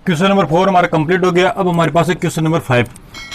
Question number 4 हमारा complete हो गया। अब हमारे पास है क्वेश्चन नंबर 5।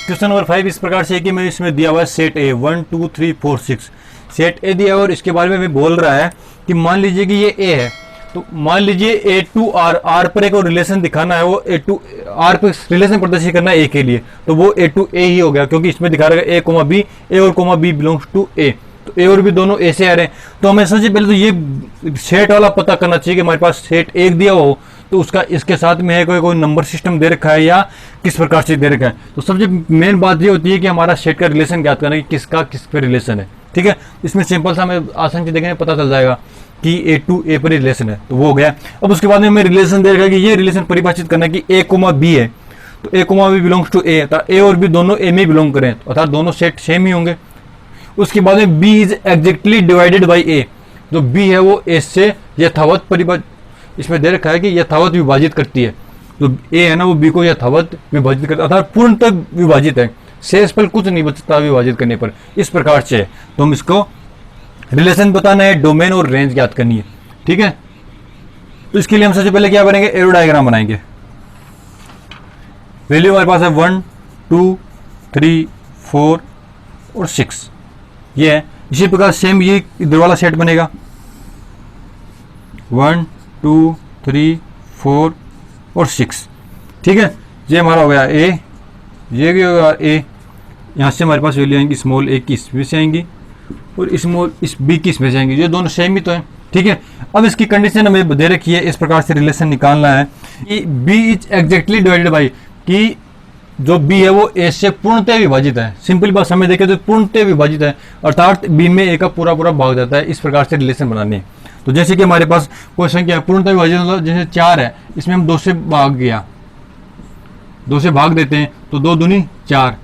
क्वेश्चन नंबर 5 इस प्रकार से है कि मैं इसमें दिया हुआ है सेट ए 1 2 3 4 6 सेट ए दिया हुआ और इसके बारे में बोल रहा है कि मान लीजिए कि ये ए है, तो मान लीजिए ए टू आर पर एक और रिलेशन दिखाना है, वो ए टू आर पर रिलेशन प्रदर्शित करना है ए के लिए, तो वो ए टू ए ही हो गया, क्योंकि इसमें दिखा रहेगा ए कोमा बी, ए और कोमा बी बिलोंग्स टू ए, तो ए और बी दोनों ए से आ रहे हैं। तो हमें सबसे पहले तो ये सेट वाला पता करना चाहिए कि हमारे पास सेट एक दिया हो तो उसका इसके साथ में है कोई नंबर सिस्टम दे रखा है या किस प्रकार से दे रखा है। तो सबसे मेन बात ये होती है कि हमारा सेट का रिलेशन ज्ञात करना है कि किसका किस पे रिलेशन है। ठीक है, इसमें सिंपल सा हमें आसान से देखेंगे पता चल जाएगा कि ए टू ए पर रिलेशन है, तो वो हो गया। अब उसके बाद में हमें रिलेशन दे रखा है कि ये रिलेशन परिभाषित करना है कि ए कोमा बी है, तो A comma B belongs to ए, अर्थात ए और बी दोनों ए में बिलोंग करें, अर्थात दोनों सेट सेम ही होंगे। उसके बाद में B is exactly divided by A, जो बी है वो ए से यथावत परिभाषित, इसमें दे रखा है कि यथावत विभाजित करती है, तो ए है ना वो बी को यथावत विभाजित करता है, अर्थात पूर्णतः विभाजित है, शेष पर कुछ नहीं बचता विभाजित करने पर, इस प्रकार से है। तो हम इसको रिलेशन बताना है, डोमेन और रेंज ज्ञात करनी है। ठीक है, तो इसके लिए हम सबसे पहले क्या बनेंगे, एरो डायग्राम बनाएंगे। वैल्यू हमारे पास है 1 2 3 4 और 6, ये है। इसी प्रकार सेम ये इधर वाला सेट बनेगा 1 2 3 4 और 6। ठीक है, ये हमारा हो गया ए, ये भी होगा ए, यहाँ से हमारे पास वैल्यू आएंगी स्मॉल ए की इसमें से आएंगी और स्मॉल इस बी की इसमें से आएंगी, ये दोनों सेम ही तो है। ठीक है, अब इसकी कंडीशन हमें दे रखी है, इस प्रकार से रिलेशन निकालना है कि b is exactly divided by, कि जो बी है वो ए से पूर्णतः विभाजित है। सिंपल बात समझ देखें तो पूर्णतः विभाजित है, अर्थात बी में ए का पूरा पूरा भाग जाता है। इस प्रकार से रिलेशन बनानी है। तो जैसे कि हमारे पास कोई संख्या पूर्णतः विभाजित मतलब जैसे 4 है, इसमें हम 2 से भाग गया, 2 से भाग देते हैं तो 2 दूनी 4,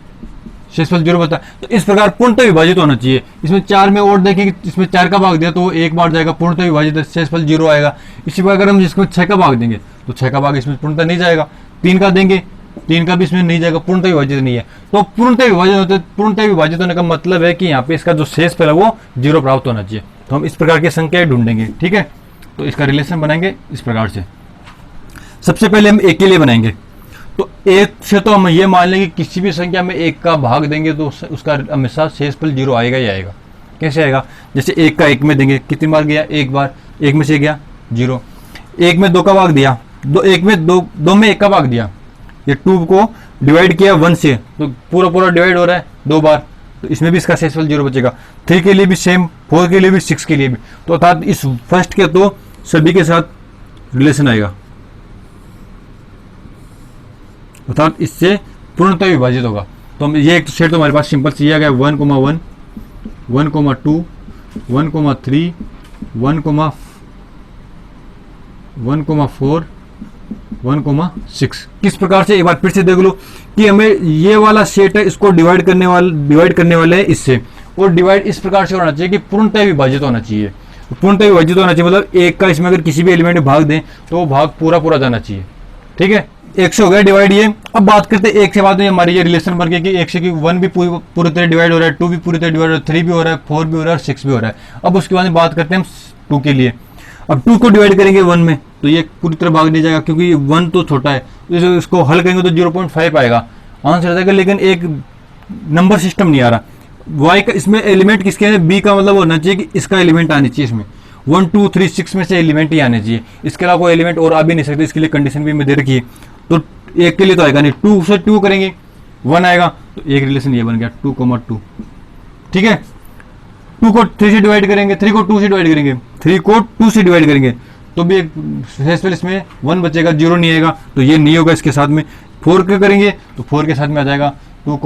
शेषफल 0 बचता है। तो इस प्रकार पूर्णतः विभाजित होना चाहिए। इसमें 4 में और देखें कि इसमें 4 का भाग दिया तो वो एक बार जाएगा, पूर्णतः विभाजित है, शेषफल 0 आएगा। इसी प्रकार अगर हम इसमें 6 का भाग देंगे तो 6 का भाग इसमें पूर्णतः नहीं जाएगा, 3 का देंगे 3 का भी इसमें नहीं जाएगा, पूर्णतः विभाजित नहीं है। तो पूर्णतः विभाजित होते, पूर्णतः विभाजित होने का मतलब है कि यहाँ पे इसका जो शेषफल है वो 0 प्राप्त होना चाहिए। तो हम इस प्रकार की संख्याएं ढूंढेंगे। ठीक है, तो इसका रिलेशन बनाएंगे इस प्रकार से। सबसे पहले हम एक के लिए बनाएंगे, तो एक से तो हम ये मान लेंगे किसी भी संख्या में एक का भाग देंगे तो उसका हमेशा शेषफल 0 आएगा ही आएगा। कैसे आएगा, जैसे एक का एक में देंगे, कितनी बार गया, एक बार, एक में से गया 0। एक में 2 का भाग दिया, एक में दो में 1 का भाग दिया, ये 2 को डिवाइड किया 1 से, तो पूरा पूरा डिवाइड हो रहा है 2 बार, तो इसमें भी इसका शेषफल 0 बचेगा। 3 के लिए भी सेम, 4 के लिए भी, 6 के लिए भी। तो अर्थात इस फर्स्ट के तो सभी के साथ रिलेशन आएगा, अर्थात इससे पूर्णतः विभाजित होगा। तो हम ये एक सेट तो हमारे पास सिंपल से आ गया 1 1 1 2 1 3 1 4 1 6। किस प्रकार से, एक बार फिर से देख लो कि हमें ये वाला सेट है, इसको डिवाइड करने वाले हैं इससे, और डिवाइड इस प्रकार से होना चाहिए कि पूर्णतः विभाजित होना चाहिए। पूर्णतः विभाजित होना चाहिए मतलब एक का इसमें अगर किसी भी एलिमेंट में भाग दें तो वो भाग पूरा पूरा जाना चाहिए। ठीक है, 1 से हो गया डिवाइड ये। अब बात करते हैं 1 से बाद में हमारी ये रिलेशन बन गया कि 1 से कि 1 भी पूरी तरह डिवाइड हो रहा है, 2 भी पूरी तरह डिवाइड हो रहा है, 3 भी हो रहा है, 4 भी हो रहा है और 6 भी हो रहा है। अब उसके बाद बात करते हैं हम 2 के लिए। अब 2 को डिवाइड करेंगे 1 में तो ये पूरी तरह भाग नहीं जाएगा, क्योंकि 1 तो छोटा है, तो इसको हल करेंगे तो 0.5 आएगा, आंसर आ जाएगा। लेकिन एक नंबर सिस्टम नहीं आ रहा, y का इसमें एलिमेंट किसके हैं, b का मतलब होना चाहिए कि इसका एलिमेंट आनी चाहिए इसमें, 1 2 3 6 में से एलिमेंट ही आने चाहिए, इसके अलावा कोई एलिमेंट और आ भी नहीं सकते। इसके लिए कंडीशन भी मैं दे रखी है। तो एक के लिए तो आएगा नहीं, 2 से 2 करेंगे 1 आएगा, तो एक रिलेशन ये बन गया 2 2। ठीक है, 2 को 3 से डिवाइड करेंगे, 3 को 2 से डिवाइड करेंगे, 3 को 2 से डिवाइड करेंगे तो भी एक शेषफल इसमें 1 बचेगा, 0 नहीं आएगा, तो ये नहीं होगा। इसके साथ में 4 के करेंगे तो 4 के साथ में आ जाएगा 2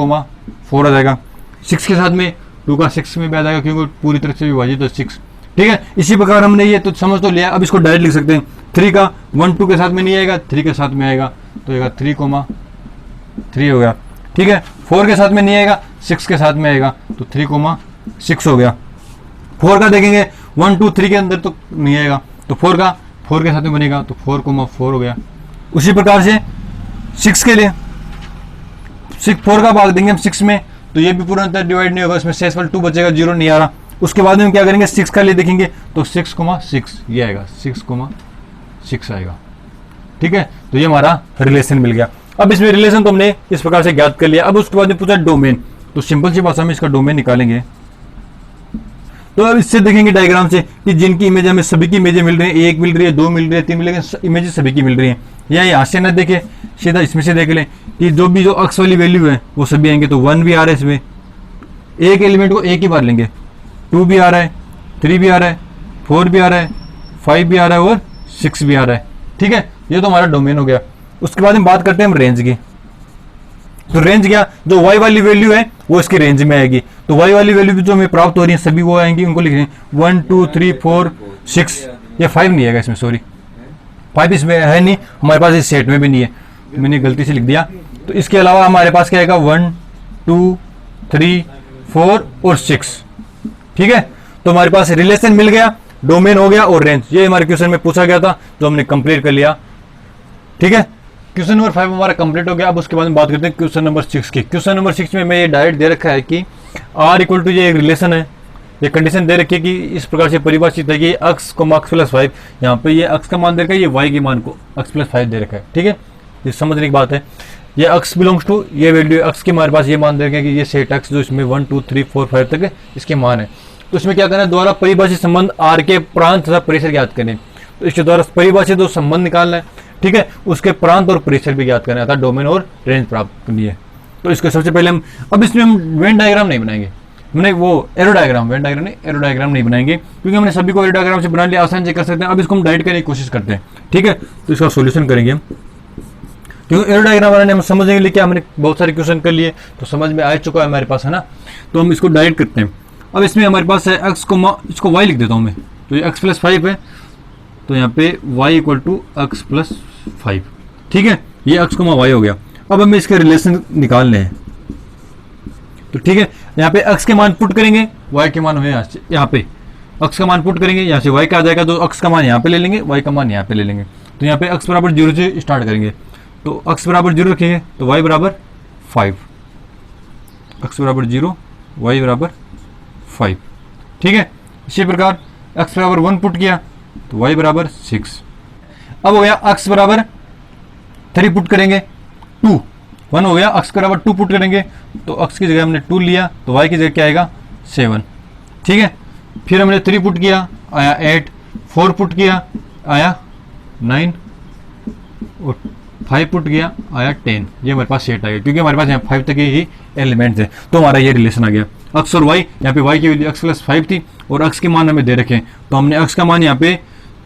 4 आ जाएगा। 6 के साथ में 2 का 6 में भी आ जाएगा, क्योंकि पूरी तरह से विभाजित है 6। ठीक है, इसी प्रकार हमने ये तो समझ तो लिया। अब इसको डायरेक्ट लिख सकते हैं, 3 का 1 2 के साथ में नहीं आएगा, 3 के साथ में आएगा, तो आएगा 3 3 हो गया। ठीक है, 4 के साथ में नहीं आएगा, 6 के साथ में आएगा, तो 3 6 हो गया। 4 का देखेंगे 1 2 3 के अंदर तो नहीं आएगा, तो 4 का 4 के साथ में बनेगा, तो 4 4 हो गया। उसी प्रकार से 6 के लिए 4 का भाग देंगे हम 6 में, तो ये भी पूरा डिवाइड नहीं होगा, इसमें शेषफल 2 बचेगा, 0 नहीं आ रहा। उसके बाद में हम क्या करेंगे, 6 का लिए देखेंगे तो 6 6 ये आएगा, 6 6 आएगा। ठीक है, तो ये हमारा रिलेशन मिल गया। अब इसमें रिलेशन तो हमने इस प्रकार से ज्ञात कर लिया। अब उसके बाद में पूछा डोमेन, तो सिंपल सी भाषा में इसका डोमेन निकालेंगे। तो अब इससे देखेंगे डायग्राम से कि जिनकी इमेज हमें सभी की इमेजें मिल रही है, एक मिल रही है, दो मिल रही है, तीन मिल रही है, इमेजें सभी की मिल रही है, या यहाँ से ना देखे सीधा इसमें से देख लें कि जो भी जो अक्स वाली वैल्यू है वो सभी आएंगे। तो 1 भी आ रहा है इसमें, एक एलिमेंट को एक ही बार लेंगे, 2 भी आ रहा है, 3 भी आ रहा है, 4 भी आ रहा है, 5 भी आ रहा है और 6 भी आ रहा है। ठीक है, ये तो हमारा डोमेन हो गया। उसके बाद हम बात करते हैं हम रेंज की। तो रेंज क्या, जो y वाली वैल्यू है वो इसकी रेंज में आएगी। तो y वाली वैल्यू भी जो हमें प्राप्त हो रही है सभी वो आएंगी, उनको लिख रहे हैं 1 2 3 4 6, या 5 नहीं आएगा इसमें, सॉरी 5 इसमें है नहीं, हमारे पास इस सेट में भी नहीं है, मैंने गलती से लिख दिया। तो इसके अलावा हमारे पास क्या आएगा 1 2 3 4 और 6। ठीक है, तो हमारे पास रिलेशन मिल गया, डोमेन हो गया और रेंज, ये हमारे क्वेश्चन में पूछा गया था जो हमने कंप्लीट कर लिया। ठीक है, क्वेश्चन नंबर 5 हमारा कंप्लीट हो गया। अब उसके बाद में बात करते हैं क्वेश्चन नंबर 6 की। क्वेश्चन नंबर 6 में ये डायरेक्ट दे रखा है कि r इक्वल टू, ये एक रिलेशन है, ये कंडीशन दे रखी है कि इस प्रकार से परिभाषित है कि x को x प्लस 5, यहाँ पे ये x का मान दे रखा है, ये y के मान को x प्लस 5 दे रखा है। ठीक है, ये समझने की बात है। ये x बिलोंग्स टू, ये वैल्यू x के हमारे पास ये मान दे रखा है कि ये सेट x जो इसमें 1 2 3 4 5 तक इसके मान है। तो इसमें क्या करना है, द्वारा परिभाषित संबंध r के प्रांत तथा प्रेशर ज्ञात करें। तो इसके द्वारा परिभाषित जो संबंध निकालना है, ठीक है, उसके प्रांत और प्रेशर भी ज्ञात करना था, डोमेन और रेंज प्राप्त करनी है। तो इसके सबसे पहले हम, अब इसमें हम वेन डायग्राम नहीं बनाएंगे, हमने वो एरो डायग्राम, वेन डायग्राम नहीं, एरो डायग्राम नहीं बनाएंगे, क्योंकि हमने सभी को एरो डायग्राम से बना लिया, आसानी से कर सकते हैं। अब इसको हम डायरेक्ट करने की कोशिश करते हैं। ठीक है, तो इसका सोल्यूशन करेंगे हम, क्योंकि एरो डायग्राम बनाने हम समझेंगे, लेकिन हमने बहुत सारे क्वेश्चन कर लिए तो समझ में आ चुका है हमारे पास, है ना। तो हम इसको डायरेक्ट करते हैं। अब इसमें हमारे पास है एक्स को, इसको y लिख देता हूँ मैं, तो ये x प्लस 5 है, तो यहाँ पे y equal to x plus 5। ठीक है, ये x को y हो गया। अब हमें इसके रिलेशन निकालने हैं। तो ठीक है, यहाँ पे x के मान पुट करेंगे, y के मान हुए यहाँ पे x का मान पुट करेंगे, यहाँ से y का आ जाएगा, तो x का मान यहाँ पे ले लेंगे, y का मान यहाँ पे ले लेंगे। तो यहाँ पे x बराबर 0 से स्टार्ट करेंगे, तो x बराबर 0 रखेंगे, तो y बराबर 5, x बराबर 0, y बराबर 5। ठीक है, इसी प्रकार x बराबर 1 पुट किया तो y बराबर 6। अब हो गया x बराबर 3 पुट करेंगे, 2 1 हो गया, x बराबर 2 पुट करेंगे, तो x की जगह हमने 2 लिया, तो y की जगह क्या आएगा 7। ठीक है, फिर हमने 3 पुट किया, आया 8, 4 पुट किया, आया 9, और 5 पुट किया, आया 10। ये हमारे पास सेट आ गया, क्योंकि हमारे पास यहाँ 5 तक ही एलिमेंट्स है, तो हमारा ये रिलेशन आ गया। x और y, यहाँ पे y की वैल्यू x प्लस 5 थी और x के मान हमें दे रखे हैं, तो हमने x का मान यहाँ पे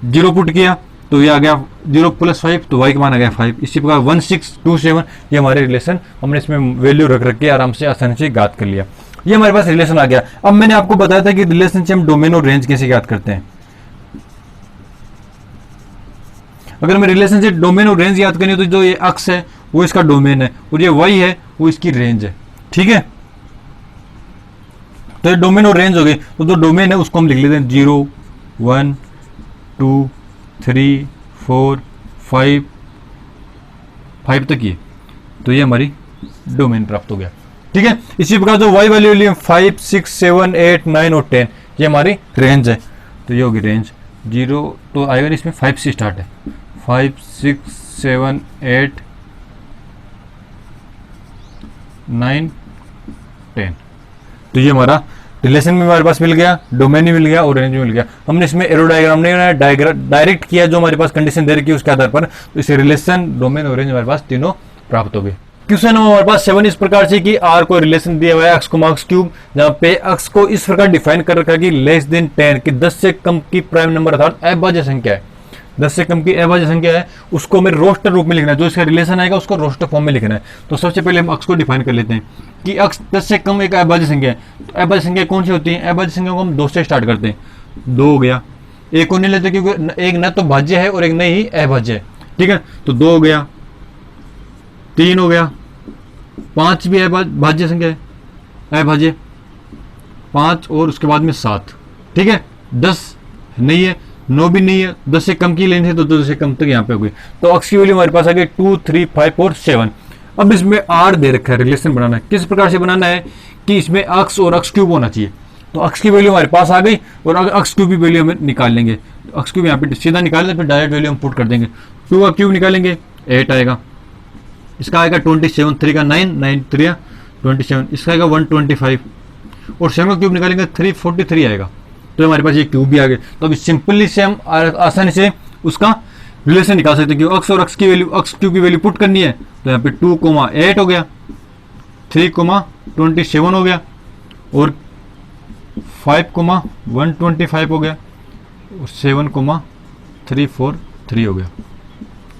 0 पुट किया, तो ये आ गया 0 प्लस 5, तो y का मान आ गया 5। इसी प्रकार 1 6 2 7, ये हमारे रिलेशन, हमने इसमें वैल्यू रख के आराम से आसानी से ज्ञात कर लिया। ये हमारे पास रिलेशन आ गया। अब मैंने आपको बताया था कि रिलेशन से हम डोमेन और रेंज कैसे ज्ञात करते हैं। अगर हमें रिलेशन से डोमेन और रेंज याद करनी, तो जो ये x है वो इसका डोमेन है और ये y है वो इसकी रेंज है। ठीक है, तो ये डोमेन और रेंज हो गई। तो जो डोमेन है उसको हम लिख लेते हैं 0 1 2 3 4 5 तक ये, तो ये हमारी डोमेन प्राप्त हो गया। ठीक है, इसी प्रकार जो y वैल्यू ली 5 6 7 8 9 और 10, ये हमारी रेंज है, तो ये होगी रेंज। 0 तो आएगा नहीं, इसमें 5 से स्टार्ट है, 5 6 7 8 9 10, तो ये हमारा रिलेशन में हमारे पास मिल गया, डोमेन भी मिल गया और रेंज भी मिल गया। हमने इसमें एरो डायग्राम नहीं बनाया, डायरेक्ट किया, जो हमारे पास कंडीशन दे रखी है उसके आधार पर, तो इसे रिलेशन, डोमेन और रेंज हमारे पास तीनों प्राप्त हो गए। क्वेश्चन हमारे पास 7 इस प्रकार से कि r को रिलेशन दिया हुआ है x को मार्क्स क्यूब, जहाँ पे x को इस प्रकार डिफाइन कर रखा है कि लेस देन 10, कि 10 से कम की प्राइम नंबर अर्थात अभाज्य संख्या है, 10 से कम की अभाज्य संख्या है, उसको हमें रोस्टर रूप में लिखना है, जो इसका रिलेशन आएगा उसको रोस्टर फॉर्म में लिखना है। तो सबसे पहले हम x को डिफाइन कर लेते हैं कि x 10 से कम एक अभाज्य संख्या है। तो अभाज्य संख्या कौन सी होती है, अभाज्य संख्या को हम 2 से स्टार्ट करते हैं, 2 हो गया, एक को नहीं लेते क्योंकि एक न तो भाज्य है और एक नहीं ही अभाज्य है। ठीक है, तो 2 हो गया, 3 हो गया, 5 भी भाज्य संख्या है, अभाज्य 5, और उसके बाद में 7। ठीक है, 10 नहीं है, 9 भी नहीं है, 10 से कम की लेनी है, तो 10 से कम तक यहाँ पे हो गई। तो x की वैल्यू हमारे पास आ गई 2 3 5 और 7। अब इसमें r दे रखा है, रिलेशन बनाना है, किस प्रकार से बनाना है कि इसमें x और x क्यूब होना चाहिए। तो अक्स की वैल्यू हमारे पास आ गई और अगर अक्स क्यूब की वैल्यू हमें निकाल लेंगे, तो अक्स क्यूब यहाँ पे सीधा निकाल लें, फिर डायरेक्ट वैल्यू हम पुट कर देंगे। 2 का क्यूब निकालेंगे 8 आएगा, इसका आएगा 27, 3 का 9, 9 3 27, इसका आएगा 125 और 7 का क्यूब निकालेंगे 343 आएगा। तो हमारे पास ये क्यूब भी आ गए। तो अभी सिंपली से हम आसानी से उसका रिलेशन निकाल सकते हैं कि अक्स और अक्स की वैल्यू, अक्स क्यूब की वैल्यू पुट करनी है, तो यहाँ पे 2,8 हो गया, 3,27 हो गया और 5,125 हो गया और 7,343 हो गया।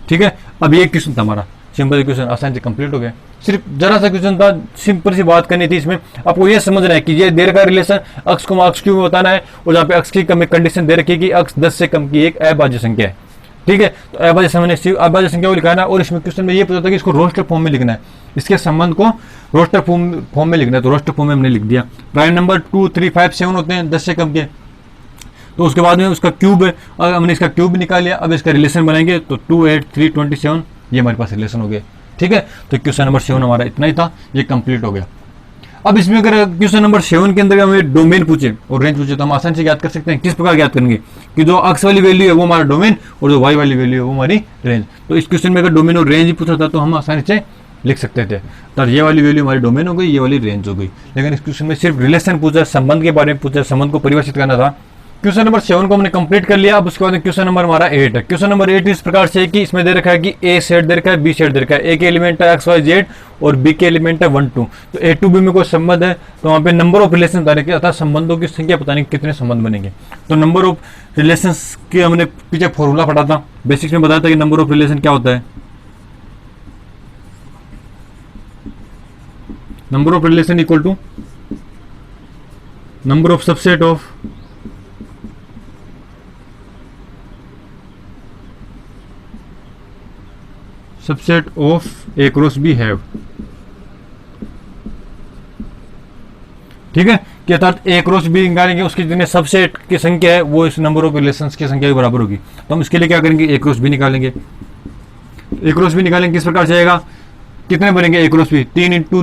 ठीक है, अब ये क्वेश्चन था हमारा, सिंपल क्वेश्चन आसानी से कंप्लीट हो गया। सिर्फ जरा सा क्वेश्चन था, सिंपल सी बात करनी थी। इसमें आपको ये समझना है कि ये देर का रिलेशन अक्स को अक्स क्यूब में बताना है और जहाँ पे अक्स की कमी कंडीशन दे रखी है कि अक्स 10 से कम की एक अभाज्य संख्या है। ठीक है, तो अभाज्य संख्या को लिखाना है और इसमें क्वेश्चन में ये पता था कि इसको रोस्टर फॉर्म में लिखना है, इसके संबंध को रोस्टर फॉर्म में लिखना है। तो रोस्टर फॉर्म में हमने लिख दिया। प्राइम नंबर 2, 3, 5, 7 होते हैं 10 से कम के, तो उसके बाद में उसका क्यूब है, और हमने इसका क्यूब निकाल लिया। अब इसका रिलेशन बनाएंगे तो 2, 8, 3, 27 ये हमारे पास रिलेशन हो गया। ठीक है, तो क्वेश्चन नंबर 7 हमारा इतना ही था, ये कंप्लीट हो गया। अब इसमें अगर क्वेश्चन नंबर 7 के अंदर हमें डोमेन पूछे और रेंज पूछे तो हम आसानी से ज्ञात कर सकते हैं। किस प्रकार ज्ञात करेंगे कि जो अक्स वाली वैल्यू है वो हमारा डोमेन और जो वाई वाली वैल्यू है वो हमारी रेंज। तो इस क्वेश्चन में अगर डोमेन और रेंज पूछा था तो हम आसानी से लिख सकते थे, तो ये वाली वैल्यू हमारी डोमेन हो गई, ये वाली रेंज हो गई। लेकिन इस क्वेश्चन में सिर्फ रिलेशन पूछा, संबंध के बारे में पूछा, संबंध को परिभाषित करना था। क्वेश्चन नंबर 7 को हमने कंप्लीट कर लिया। अब उसके बाद क्वेश्चन नंबर हमारा 8 है। क्वेश्चन नंबर 8 इस प्रकार से है कि इसमें दे रखा है कि ए सेट दे रखा है, बी सेट दे रखा है। ए के एलिमेंट है एक्स वाई जेड और बी के एलिमेंट है 1 2। तो ए टू बी में कोई संबंध है तो वहाँ पे नंबर ऑफ रिलेशन बता रहे अर्थात संबंधों की संख्या पता नहीं कितने संबंध बनेंगे। तो नंबर ऑफ रिलेशन के हमने पीछे फॉर्मूला पढ़ा था, बेसिक्स में बताया था कि नंबर ऑफ रिलेशन क्या होता है। Number of relation equal to number of subset of subset of a cross b have. ठीक है, कि अर्थात ए क्रॉस बी निकालेंगे उसके जितने सबसेट की संख्या है वो इस नंबर ऑफ रिलेशंस की संख्या के बराबर होगी। तो हम इसके लिए क्या करेंगे, ए क्रॉस बी निकालेंगे। ए क्रॉस बी निकालेंगे किस प्रकार से आएगा, कितने बनेंगे ए क्रॉस बी, 3 इंटू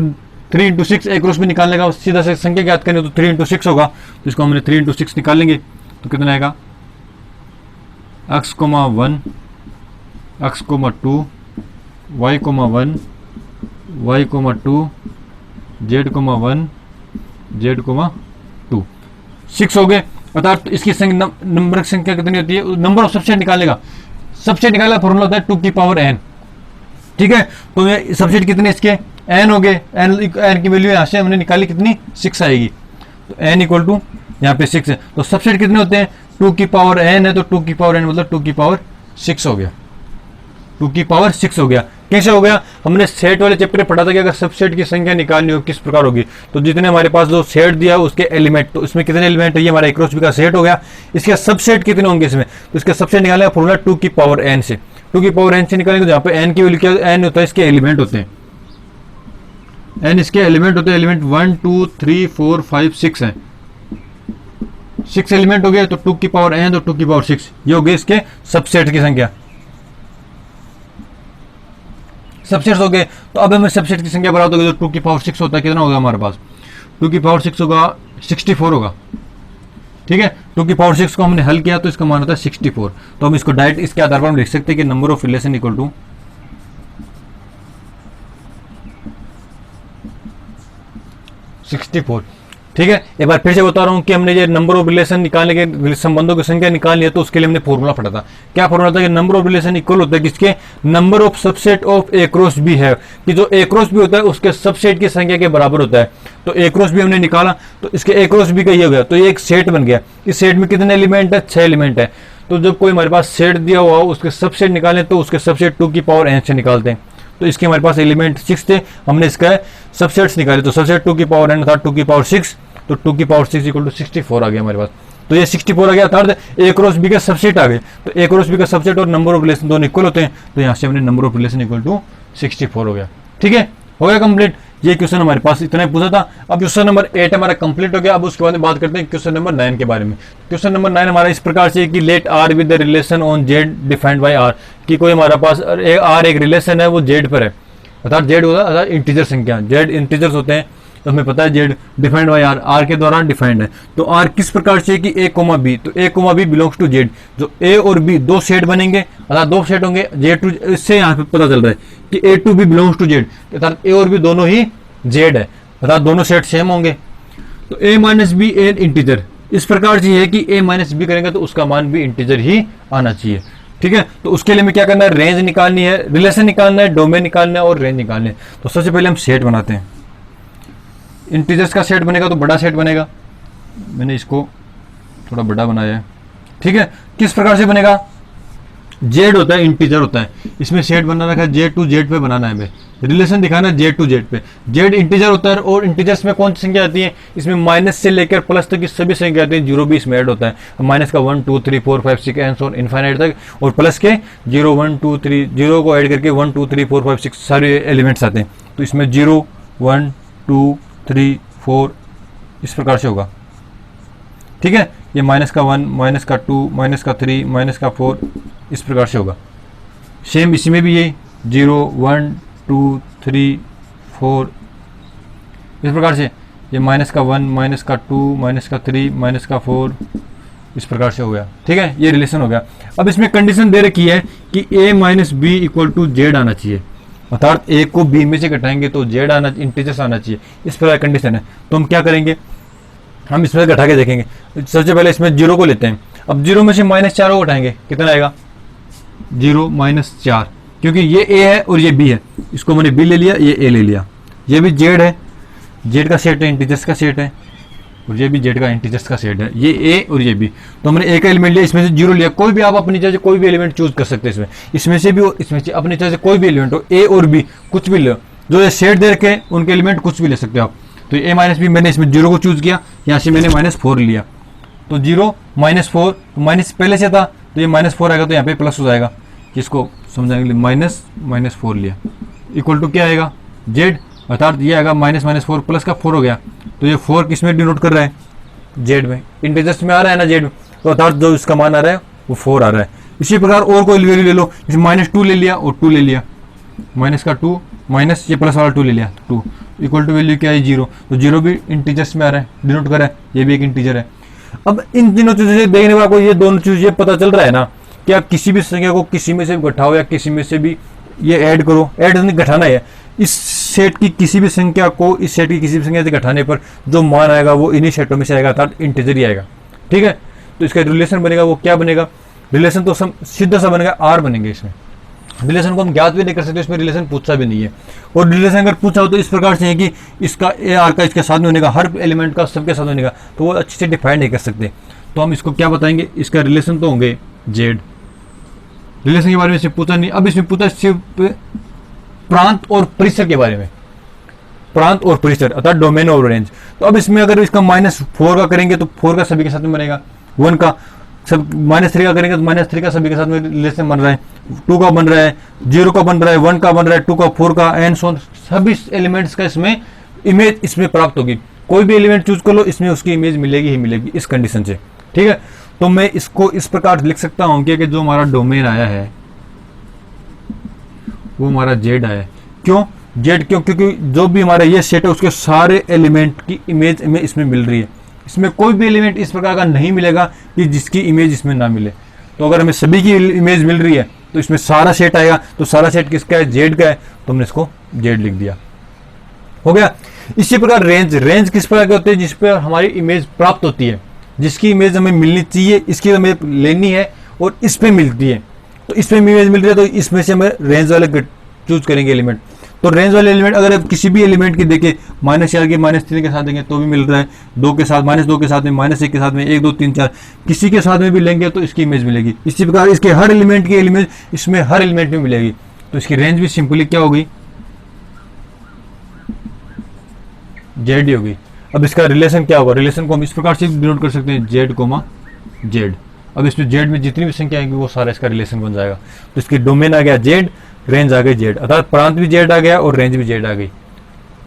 6 ए क्रॉस बी निकालने का सीधा से संख्या ज्ञात करेंगे तो 3 इंटू 6 होगा। तो इसको हमने 3 इंटू 6 निकालेंगे तो कितना आएगा, x, 1 x, 2 y, 1 y, 2 z, 1 z, 2 6 हो गए। अर्थात इसकी नंबर की संख्या कितनी होती है, नंबर ऑफ सबसेट निकालेगा। सबसेट निकालने का फॉर्मूला होता है 2 की पावर n। ठीक है, तो ये सबसेट कितने इसके n हो गए, n की वैल्यू यहाँ से हमने निकाली कितनी 6 आएगी। तो n इक्वल टू यहाँ पे 6 है। तो सबसेट कितने होते हैं, 2 की पावर n है तो 2 की पावर n मतलब 2 की पावर 6 हो गया। 2 की पावर 6 हो गया। कैसे हो गया, हमने सेट वाले चैप्टर में पढ़ा था कि अगर सबसेट की संख्या निकालनी हो किस प्रकार होगी। तो जितने हमारे पास जो सेट दिया उसके एलिमेंट, तो इसमें कितने एलिमेंट है, ये हमारा ए क्रॉस बी का सेट हो गया। इसके सबसेट कितने होंगे इसमें, तो इसका सबसेट निकालने का फॉर्मूला 2 की पावर n से। 2 की पावर n से निकालेंगे तो यहाँ पे n की वैल्यू क्या, n होता है इसके एलिमेंट होते हैं, n इसके एलिमेंट होते हैं। एलिमेंट 1 2 3 4 5 6 है, 6 एलिमेंट हो गए। तो 2 की पावर n तो 2 की पावर 6 ये हो गए इसके सबसेट की संख्या, सबसेट्स हो गए। तो अब हमें सबसेट की संख्या बराबर होगी तो 2 की पावर 6 होता है, कितना होगा हमारे पास, 2 की पावर 6 होगा 64 होगा। ठीक है, 2 की पावर 6 को हमने हल किया तो इसका मान होता है 64। तो हम इसको डायरेक्ट इसके आधार पर हम लिख सकते हैं कि number of relation equal to 64। ठीक है, एक बार फिर से बता रहा हूं कि हमने ये नंबर ऑफ रिलेशन निकालने के, संबंधों की संख्या निकालनी है तो उसके लिए हमने फॉर्मूला पढ़ा था। क्या फॉर्मूला था कि नंबर ऑफ रिलेशन इक्वल होता है किसके, number of subset of a cross b है, कि जो ए क्रॉस बी होता है उसके सबसेट की संख्या के बराबर होता है। तो ए क्रॉस बी हमने निकाला तो इसके ए क्रॉस बी का ये हो गया, तो ये एक सेट बन गया। इस सेट में कितने एलिमेंट है, 6 एलिमेंट है। तो जब कोई हमारे पास सेट दिया हुआ हो उसके सबसेट निकालें तो उसके सबसेट 2 की पावर n से निकालते हैं। तो इसके हमारे पास एलिमेंट 6 थे, हमने इसका सबसेट्स निकाले तो सबसेट 2 की पावर n था 2 की पावर 6, तो 2 की पावर 6 इक्वल टू 64 आ गया हमारे पास। तो ये 64 आ गया, अर्थात ए क्रॉस बी का सबसेट आ गए। तो ए क्रॉस बी का सबसेट और नंबर ऑफ रिलेशन दोनों इक्वल होते हैं, तो यहाँ से हमने number of relation equal to 64 हो गया। ठीक है, हो गया कंप्लीट। ये क्वेश्चन हमारे पास इतना ही पूछा था। अब क्वेश्चन नंबर 8 हमारा कंप्लीट हो गया। अब उसके बाद बात करते हैं क्वेश्चन नंबर 9 के बारे में। क्वेश्चन नंबर 9 हमारा इस प्रकार से कि let R with the relation on Z defined by R, कि कोई हमारा पास आर एक रिलेशन है वो जेड पर है, अर्थात जेड होता है इंटीजर संख्या, जेड इंटीजर्स होते हैं तो हमें पता है Z defined by R, R के दौरान डिफाइंड है। तो आर किस प्रकार से कि ए कोमा बी, तो A comma B belongs to Z. जो ए और बी दो सेट बनेंगे अर्थात दो सेट होंगे जेड टू, इससे यहाँ पे पता चल रहा है कि A to B belongs to Z, अर्थात ए और बी दोनों ही जेड है, अर्थात दोनों सेट सेम होंगे। तो ए माइनस बी एन इंटीजर, इस प्रकार से है कि ए माइनस बी करेंगे तो उसका मान भी इंटीजर ही आना चाहिए। ठीक है, तो उसके लिए हमें क्या करना है, रेंज निकालनी है, रिलेशन निकालना है, डोमेन निकालना है और रेंज निकालनी है। तो सबसे पहले हम सेट बनाते हैं। इंटीजर्स का सेट बनेगा तो बड़ा सेट बनेगा, मैंने इसको थोड़ा बड़ा बनाया है। ठीक है, किस प्रकार से बनेगा, जेड होता है इंटीजर होता है, इसमें सेट बनाना है जेड टू जेड पे बनाना है, हमें रिलेशन दिखाना है जेड टू जेड पे। जेड इंटीजर होता है और इंटीजर्स में कौन सी संख्या आती है, इसमें माइनस से लेकर प्लस तक की सभी संख्या आती है, जीरो भी इसमें ऐड होता है। माइनस का 1 2 3 4 5 6 एंड सो ऑन इनफाइनाइट तक, और प्लस के 0 1 2 3 जीरो को ऐड करके 1 2 3 4 5 6 सारे एलिमेंट्स आते हैं। तो इसमें 0 1 2 3 4 इस प्रकार से होगा। ठीक है, ये माइनस का 1 माइनस का 2 माइनस का 3 माइनस का 4 इस प्रकार से होगा। सेम इसी में भी ये 0 1 2 3 4 इस प्रकार से, ये माइनस का 1 माइनस का 2 माइनस का 3 माइनस का 4 इस प्रकार से हो गया। ठीक है, ये रिलेशन हो गया। अब इसमें कंडीशन दे रखी है कि a minus b equal to Z आना चाहिए, अर्थात a को b में से घटाएंगे तो z आना, इंटीजर्स आना चाहिए, इस प्रकार कंडीशन है। तो हम क्या करेंगे, हम इसमें घटा के देखेंगे। सबसे पहले इसमें 0 को लेते हैं। अब 0 में से -4 को घटाएंगे, कितना आएगा 0 -4, क्योंकि ये a है और ये b है, इसको मैंने b ले लिया, ये a ले लिया। ये भी z है, z का सेट है, इंटीजर्स का सेट है, और ये भी z का इंटीजर्स का सेट है, ये a और ये b। तो हमने a का एलिमेंट लिया, इसमें से 0 लिया। कोई भी आप अपनी चाहे कोई भी एलिमेंट चूज कर सकते हैं इसमें से भी, इसमें से अपनी चाहे कोई भी एलिमेंट हो, a और b कुछ भी लो, जो ये सेट दे रखे उनके एलिमेंट कुछ भी ले सकते हो आप। तो a माइनस बी मैंने इसमें 0 को चूज किया, यहाँ से मैंने -4 लिया, तो 0 -4, तो माइनस पहले से था तो ये -4 आएगा, तो यहाँ पे प्लस हो जाएगा, इसको समझाने के लिए -4 लिया, इक्वल टू क्या आएगा z, अर्थात ये आएगा -4 प्लस का 4 हो गया। तो ये 4 किस में डिनोट कर रहा है, z में, इंटीजर्स में आ रहा है ना z में, तो अर्थात जो इसका मान आ रहा है वो 4 आ रहा है। इसी प्रकार और कोई वैल्यू ले लो, जैसे -2 ले लिया और 2 ले लिया, माइनस का 2 माइनस ये प्लस वाला 2 ले लिया, 2 इक्वल टू वैल्यू क्या है 0, तो 0 भी इंटीजर्स में आ रहा है, डिनोट कर रहा है, ये भी एक इंटीजर है। अब इन तीनों चीजों से देखने पर आपको ये दोनों चीज ये पता चल रहा है ना कि आप किसी भी संख्या को किसी में से घटाओ या किसी में से भी ये ऐड करो, ऐड नहीं घटाना है, इस सेट की किसी भी संख्या को इस सेट की किसी भी संख्या से घटाने पर जो मान आएगा वो इन्हीं सेटों में से आएगा, अर्थात इंटीजर ही आएगा। ठीक है, तो इसका रिलेशन बनेगा वो क्या बनेगा, रिलेशन तो सीधा सा बनेगा आर बनेंगे। इसमें रिलेशन को हम ज्ञात भी नहीं कर सकते, इसमें रिलेशन पूछा भी नहीं है, और रिलेशन अगर पूछा हो तो इस प्रकार से है कि इसका ए आर का इसके साथ में होने का, हर एलिमेंट का सबके साथ होने का, तो वो अच्छे से डिफाइन नहीं कर सकते। तो हम इसको क्या बताएंगे, इसका रिलेशन तो होंगे जेड, रिलेशन के बारे में सिर्फ पूछा नहीं। अब इसमें पूछा सिर्फ प्रांत और परिसर के बारे में, प्रांत और परिसर अर्थात डोमेन और रेंज। तो अब इसमें अगर इसका -4 का करेंगे तो 4 का सभी के साथ में बनेगा, 1 का सब -3 का करेंगे तो -3 का सभी के साथ में रिलेशन बन रहा है, 2 का बन रहा है, 0 का बन रहा है, 1 का बन रहा है, 2 का, 4 का, एंड सो सभी एलिमेंट्स का इसमें इमेज इसमें प्राप्त होगी। कोई भी एलिमेंट चूज कर लो, इसमें उसकी इमेज मिलेगी ही मिलेगी इस कंडीशन से। ठीक है, तो मैं इसको इस प्रकार लिख सकता हूं कि जो हमारा डोमेन आया है वो हमारा जेड आया है। क्यों जेड, क्यों, क्योंकि जो भी हमारा ये सेट है उसके सारे एलिमेंट की इमेज हमें इसमें मिल रही है। इसमें कोई भी एलिमेंट इस प्रकार का नहीं मिलेगा कि जिसकी इमेज इसमें ना मिले। तो अगर हमें सभी की इमेज मिल रही है तो इसमें सारा सेट आएगा, तो सारा सेट किसका है, जेड का है, तो हमने इसको जेड लिख दिया, हो गया। इसी प्रकार रेंज, रेंज किस प्रकार के होते हैं, जिस पर हमारी इमेज प्राप्त होती है, जिसकी इमेज हमें मिलनी चाहिए, इसकी हमें लेनी है और इस पे मिलती है। तो इस पे इमेज मिल रही है तो इसमें से हमें रेंज वाले चूज करेंगे एलिमेंट। तो रेंज वाले एलिमेंट अगर आप किसी भी एलिमेंट की देखें, -4 के -3 के साथ देंगे तो भी मिल रहा है, 2 के साथ, -2 के साथ में, -1 के साथ में, 1 2 3 4 किसी के साथ में भी लेंगे तो इसकी इमेज मिलेगी। इसी प्रकार इसके हर एलिमेंट की इमेज इसमें हर एलिमेंट में मिलेगी, तो इसकी रेंज भी सिंपली क्या होगी, जेड ही होगी। अब इसका रिलेशन क्या होगा, रिलेशन को हम इस प्रकार से डिनोट कर सकते हैं, जेड कोमा जेड। अब इसमें जेड में जितनी भी संख्या आएगी वो सारा इसका रिलेशन बन जाएगा। तो इसकी डोमेन आ गया जेड, रेंज आ गई जेड, अर्थात प्रांत भी जेड आ गया और रेंज भी जेड आ गई।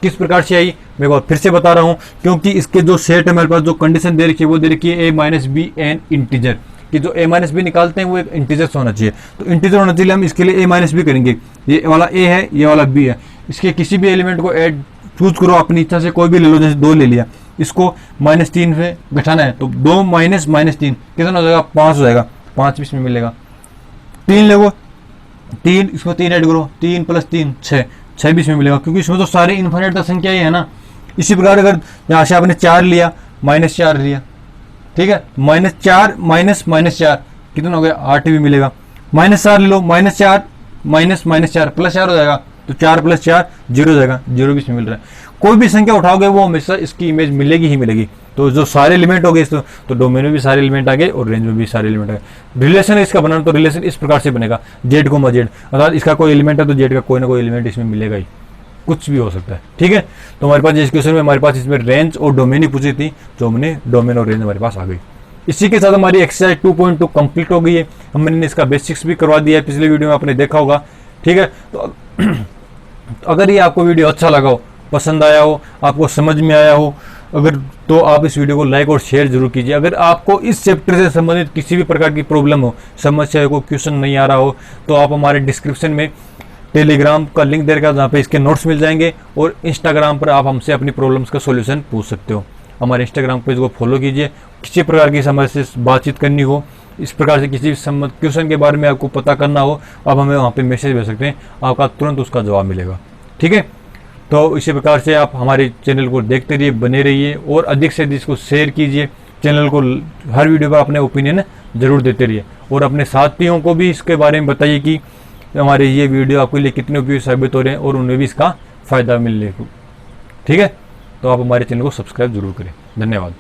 किस प्रकार से आई मैं और फिर से बता रहा हूं, क्योंकि इसके जो सेट है हमारे पास, जो कंडीशन दे रखी है वो दे रखी है a - b एन इंटीजर, कि जो a - b निकालते हैं वो एक इंटीजर होना चाहिए। तो इंटीजर होना चाहिए, हम इसके लिए a - b करेंगे। ये वाला a है, ये वाला b है, इसके किसी भी एलिमेंट को ऐड चूज करो अपनी इच्छा से, कोई भी ले लो, जैसे 2 ले लिया, इसको -3 से घटाना है तो 2 माइनस -3 कितना हो जाएगा, 5 हो जाएगा, 5 भी इसमें मिलेगा। 3 ले 3, इसमें 3 ऐड करो, 3 + 3 6 भी इसमें मिलेगा, क्योंकि इसमें तो सारे इन्फिनिट संख्या ही है ना। इसी प्रकार अगर यहाँ से आपने 4 लिया, -4 लिया, ठीक है, -4 -4 कितना हो गया, 8 भी मिलेगा। -4 ले लो, -4 -4 +4 हो जाएगा, तो 4 + 4 0 हो जाएगा, 0 भी इसमें मिल रहा है। कोई भी संख्या उठाओगे वो हमेशा इसकी इमेज मिलेगी ही मिलेगी। तो जो सारे एलिमेंट हो गए तो डोमेन में भी सारे एलिमेंट आ गए और रेंज में भी सारे एलिमेंट आ गए। रिलेशन इसका बनाना तो रिलेशन इस प्रकार से बनेगा, Z, Z, अर्थात इसका कोई एलिमेंट है तो Z का कोई ना कोई एलिमेंट इसमें मिलेगा ही, कुछ भी हो सकता है, ठीक है। तो हमारे पास इस क्वेश्चन में हमारे पास इसमें रेंज और डोमेन ही पूछी थी, तो हमने डोमेन और रेंज हमारे पास आ गई। इसी के साथ हमारी एक्सरसाइज 2.2 कंप्लीट हो गई है। हमने इसका बेसिक्स भी करवा दिया है, पिछले वीडियो में आपने देखा होगा, ठीक है। तो अगर ये आपको वीडियो अच्छा लगा हो, पसंद आया हो, आपको समझ में आया हो, अगर तो आप इस वीडियो को लाइक और शेयर जरूर कीजिए। अगर आपको इस चैप्टर से संबंधित किसी भी प्रकार की प्रॉब्लम हो, समस्या को क्वेश्चन नहीं आ रहा हो, तो आप हमारे डिस्क्रिप्शन में टेलीग्राम का लिंक दे रखा है, जहाँ पे इसके नोट्स मिल जाएंगे, और इंस्टाग्राम पर आप हमसे अपनी प्रॉब्लम्स का सॉल्यूशन पूछ सकते हो। हमारे इंस्टाग्राम पेज को फॉलो कीजिए। किसी प्रकार की समस्या से बातचीत करनी हो, इस प्रकार से किसी क्वेश्चन के बारे में आपको पता करना हो, आप हमें वहाँ पे मैसेज भेज सकते हैं, आपका तुरंत उसका जवाब मिलेगा, ठीक है। तो इसी प्रकार से आप हमारे चैनल को देखते रहिए, बने रहिए, और अधिक से अधिक इसको शेयर कीजिए। चैनल को हर वीडियो पर अपने ओपिनियन जरूर देते रहिए, और अपने साथियों को भी इसके बारे में बताइए कि हमारे ये वीडियो आपके लिए कितने उपयोगी साबित हो रहे हैं और उन्हें भी इसका फ़ायदा मिलने को, ठीक है। तो आप हमारे चैनल को सब्सक्राइब जरूर करें। धन्यवाद।